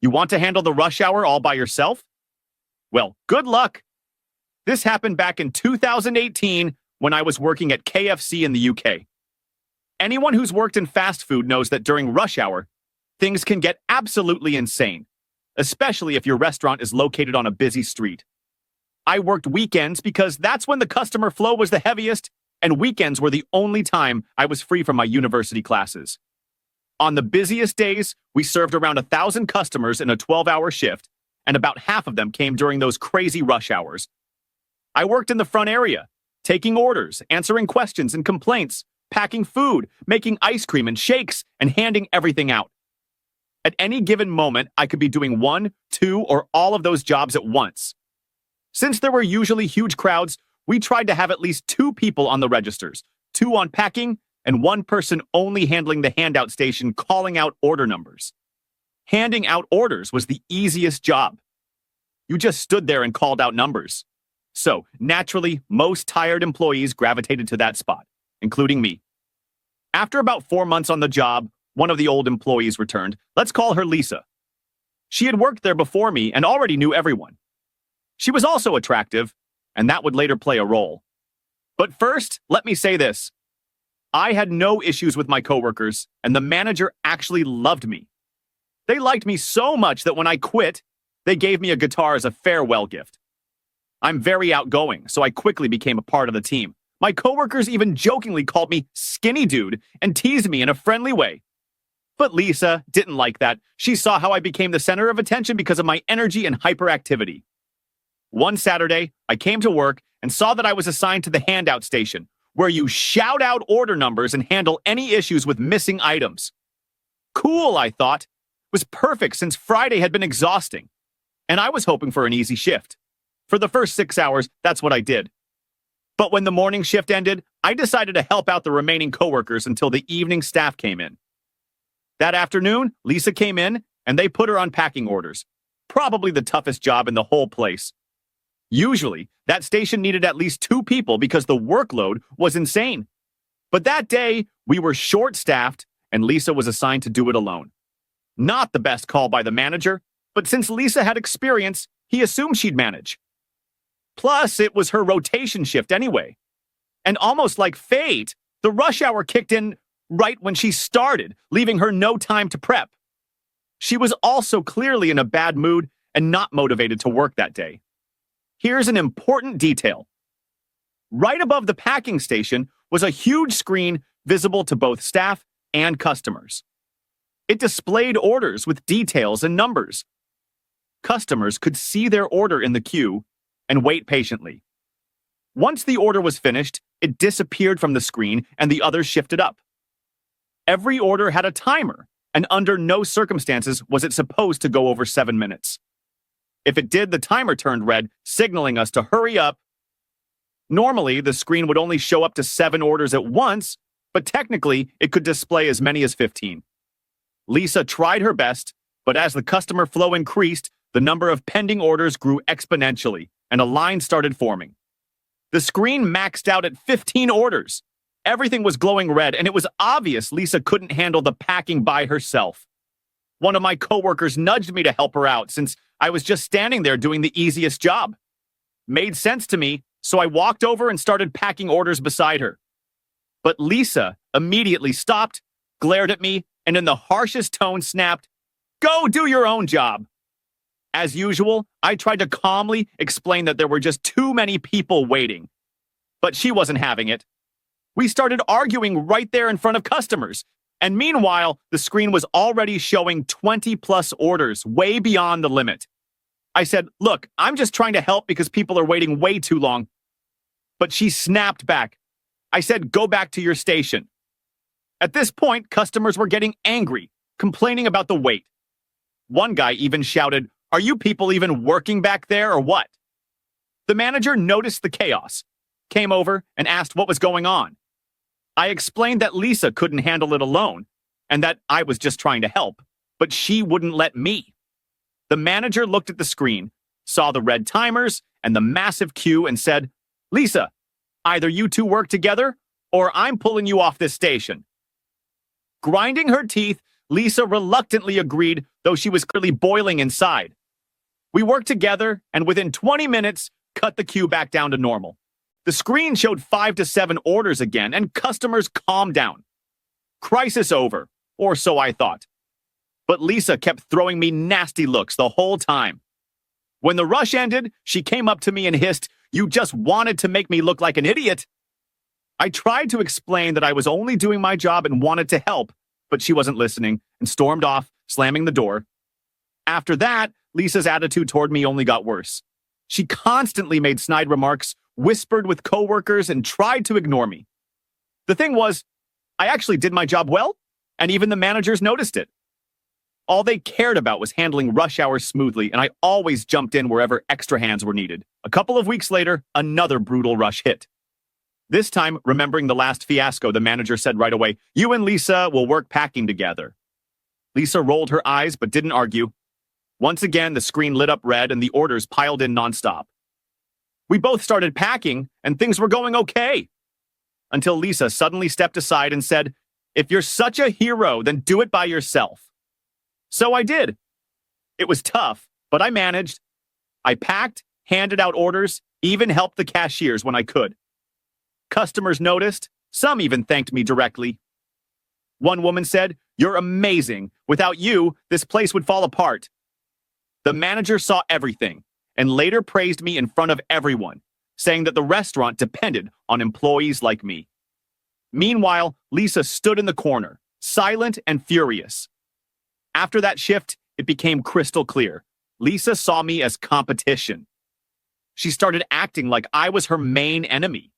You want to handle the rush hour all by yourself? Well, good luck. This happened back in 2018 when I was working at KFC in the UK. Anyone who's worked in fast food knows that during rush hour, things can get absolutely insane, especially if your restaurant is located on a busy street. I worked weekends because that's when the customer flow was the heaviest, and weekends were the only time I was free from my university classes. On the busiest days, we served around 1,000 customers in a 12-hour shift, and about half of them came during those crazy rush hours. I worked in the front area, taking orders, answering questions and complaints, packing food, making ice cream and shakes, and handing everything out. At any given moment, I could be doing 1, 2, or all of those jobs at once. Since there were usually huge crowds, we tried to have at least 2 people on the registers, 2 on packing, and 1 person only handling the handout station calling out order numbers. Handing out orders was the easiest job. You just stood there and called out numbers. So, naturally, most tired employees gravitated to that spot, including me. After about 4 months on the job, one of the old employees returned. Let's call her Lisa. She had worked there before me and already knew everyone. She was also attractive, and that would later play a role. But first, let me say this. I had no issues with my coworkers, and the manager actually loved me. They liked me so much that when I quit, they gave me a guitar as a farewell gift. I'm very outgoing, so I quickly became a part of the team. My coworkers even jokingly called me skinny dude and teased me in a friendly way. But Lisa didn't like that. She saw how I became the center of attention because of my energy and hyperactivity. One Saturday, I came to work and saw that I was assigned to the handout station, where you shout out order numbers and handle any issues with missing items. Cool, I thought. It was perfect since Friday had been exhausting, and I was hoping for an easy shift. For the first 6 hours, that's what I did. But when the morning shift ended, I decided to help out the remaining coworkers until the evening staff came in. That afternoon, Lisa came in, and they put her on packing orders. Probably the toughest job in the whole place. Usually, that station needed at least 2 people because the workload was insane. But that day, we were short-staffed, and Lisa was assigned to do it alone. Not the best call by the manager, but since Lisa had experience, he assumed she'd manage. Plus, it was her rotation shift anyway. And almost like fate, the rush hour kicked in right when she started, leaving her no time to prep. She was also clearly in a bad mood and not motivated to work that day. Here's an important detail. Right above the packing station was a huge screen visible to both staff and customers. It displayed orders with details and numbers. Customers could see their order in the queue and wait patiently. Once the order was finished, it disappeared from the screen and the others shifted up. Every order had a timer, and under no circumstances was it supposed to go over 7 minutes. If it did, the timer turned red, signaling us to hurry up. Normally, the screen would only show up to 7 orders at once, but technically, it could display as many as 15. Lisa tried her best, but as the customer flow increased, the number of pending orders grew exponentially, and a line started forming. The screen maxed out at 15 orders. Everything was glowing red, and it was obvious Lisa couldn't handle the packing by herself. One of my coworkers nudged me to help her out since I was just standing there doing the easiest job. Made sense to me, so I walked over and started packing orders beside her. But Lisa immediately stopped, glared at me, and in the harshest tone snapped, "Go do your own job." As usual, I tried to calmly explain that there were just too many people waiting. But she wasn't having it. We started arguing right there in front of customers. And meanwhile, the screen was already showing 20+ orders, way beyond the limit. I said, "Look, I'm just trying to help because people are waiting way too long." But she snapped back. I said, "Go back to your station." At this point, customers were getting angry, complaining about the wait. One guy even shouted, "Are you people even working back there or what?" The manager noticed the chaos, came over, and asked what was going on. I explained that Lisa couldn't handle it alone, and that I was just trying to help, but she wouldn't let me. The manager looked at the screen, saw the red timers and the massive queue, and said, "Lisa, either you two work together, or I'm pulling you off this station." Grinding her teeth, Lisa reluctantly agreed, though she was clearly boiling inside. We worked together, and within 20 minutes, cut the queue back down to normal. The screen showed 5 to 7 orders again, and customers calmed down. Crisis over, or so I thought. But Lisa kept throwing me nasty looks the whole time. When the rush ended, she came up to me and hissed, "You just wanted to make me look like an idiot." I tried to explain that I was only doing my job and wanted to help, but she wasn't listening and stormed off, slamming the door. After that, Lisa's attitude toward me only got worse. She constantly made snide remarks, whispered with coworkers, and tried to ignore me. The thing was, I actually did my job well, and even the managers noticed it. All they cared about was handling rush hours smoothly, and I always jumped in wherever extra hands were needed. A couple of weeks later, another brutal rush hit. This time, remembering the last fiasco, the manager said right away, "You and Lisa will work packing together." Lisa rolled her eyes but didn't argue. Once again, the screen lit up red and the orders piled in nonstop. We both started packing, and things were going okay. Until Lisa suddenly stepped aside and said, "If you're such a hero, then do it by yourself." So I did. It was tough, but I managed. I packed, handed out orders, even helped the cashiers when I could. Customers noticed. Some even thanked me directly. One woman said, "You're amazing. Without you, this place would fall apart." The manager saw everything and later praised me in front of everyone, saying that the restaurant depended on employees like me. Meanwhile, Lisa stood in the corner, silent and furious. After that shift, it became crystal clear. Lisa saw me as competition. She started acting like I was her main enemy.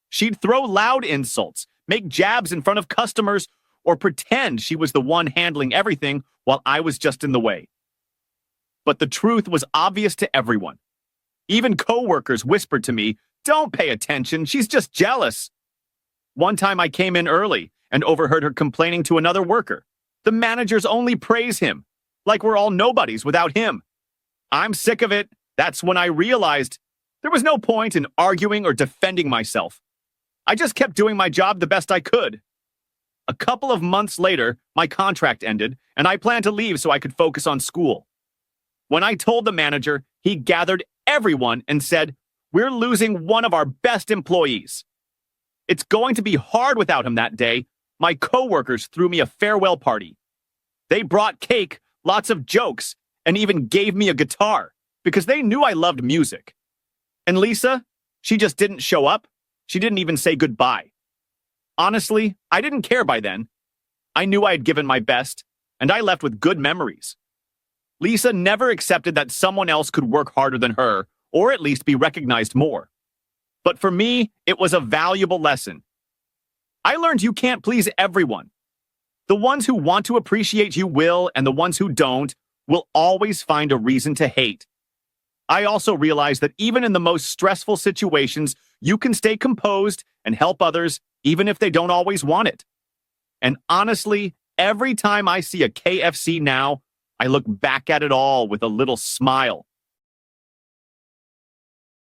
She'd throw loud insults, make jabs in front of customers, or pretend she was the one handling everything while I was just in the way. But the truth was obvious to everyone. Even coworkers whispered to me, "Don't pay attention, she's just jealous." One time I came in early and overheard her complaining to another worker. The managers only praise him, like we're all nobodies without him. I'm sick of it. That's when I realized there was no point in arguing or defending myself. I just kept doing my job the best I could. A couple of months later, my contract ended, and I planned to leave so I could focus on school. When I told the manager, he gathered everyone and said, "We're losing one of our best employees. It's going to be hard without him that day." My coworkers threw me a farewell party. They brought cake, lots of jokes, and even gave me a guitar because they knew I loved music. And Lisa, she just didn't show up. She didn't even say goodbye. Honestly, I didn't care by then. I knew I had given my best, and I left with good memories. Lisa never accepted that someone else could work harder than her, or at least be recognized more. But for me, it was a valuable lesson. I learned you can't please everyone. The ones who want to appreciate you will, and the ones who don't will always find a reason to hate. I also realized that even in the most stressful situations, you can stay composed and help others, even if they don't always want it. And honestly, every time I see a KFC now, I look back at it all with a little smile.